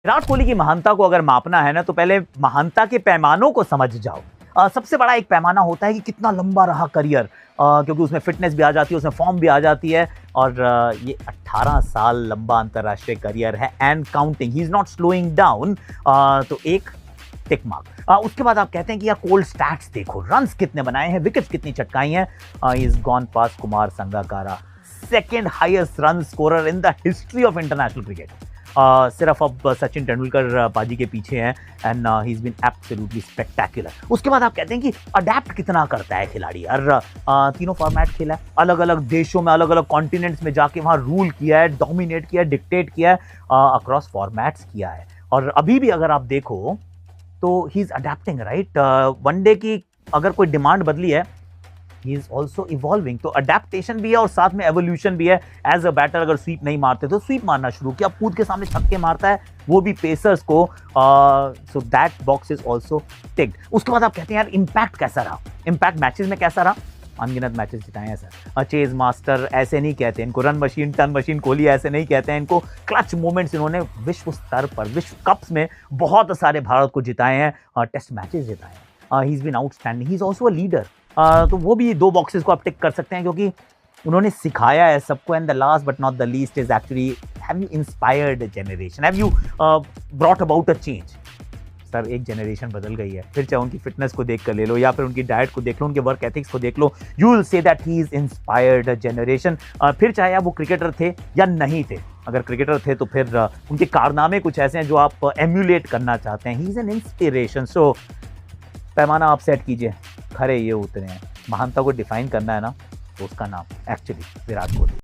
विराट कोहली की महानता को अगर मापना है ना, तो पहले महानता के पैमानों को समझ जाओ। सबसे बड़ा एक पैमाना होता है कि कितना लंबा रहा करियर, क्योंकि उसमें फिटनेस भी आ जाती है, उसमें फॉर्म भी आ जाती है। और ये 18 साल लंबा अंतर्राष्ट्रीय करियर है and counting, he is not slowing down. तो एक टिक मार्क। उसके बाद आप कहते हैं कि यार कोल्ड स्टैट्स देखो, रन्स कितने बनाए हैं, विकेट्स कितनी चटकाई हैं। He is gone past Kumar Sangakkara, second highest run scorer in the history of international cricket. सिर्फ अब सचिन तेंदुलकर पाजी के पीछे हैं and he is been absolutely spectacular. उसके बाद आप कहते हैं कि अडेप्ट कितना करता है खिलाड़ी। यार तीनों फॉर्मेट खेला है, अलग अलग देशों में, अलग अलग कॉन्टिनेंट्स में जाके वहाँ रूल किया है, डोमिनेट किया है, डिक्टेट किया है, अक्रॉस फॉर्मेट्स किया है। और अभी भी अगर आप देखो तो he is adapting, right. One day की अगर कोई डिमांड बदली है, ही इज ऑल्सो इवॉल्विंग। तो अडेप्टेशन भी है और साथ में एवोल्यूशन भी है। एज अ बैटर अगर स्वीप नहीं मारते तो स्वीप मारना शुरू किया, कूद के सामने छक्के मारता है, वो भी पेसर्स को। So that box is also ticked. उसके बाद आप कहते हैं यार इम्पैक्ट कैसा रहा, इम्पैक्ट मैचेस में कैसा रहा। अनगिनत मैचेस जिताए हैं सर। चेज मास्टर ऐसे नहीं कहते इनको, run machine, ton machine Kohli ऐसे नहीं कहते हैं इनको। क्लच मोमेंट्स इन्होंने विश्व स्तर पर, विश्व कप्स में बहुत सारे भारत को जिताए हैं, टेस्ट मैचेस जिताए हैं। He is been outstanding, he is also a leader. तो वो भी दो बॉक्सेस को आप टिक कर सकते हैं, क्योंकि उन्होंने सिखाया है सबको। And the last but not the least is actually, have you inspired a generation, have you brought about a change. Sir एक जनरेशन बदल गई है, फिर चाहे उनकी फिटनेस को देख कर ले लो या फिर उनकी डाइट को देख लो, उनके वर्क एथिक्स को देख लो, you will see that he is inspired a generation. फिर चाहे आप वो क्रिकेटर थे या नहीं थे, अगर क्रिकेटर थे तो फिर उनके कारनामे कुछ ऐसे हैं जो आप एम्यूलेट करना चाहते हैं। He is an inspiration. So पैमाना आप सेट कीजिए, खरे ये उतरे हैं। महानता को डिफाइन करना है ना, तो उसका नाम एक्चुअली विराट कोहली।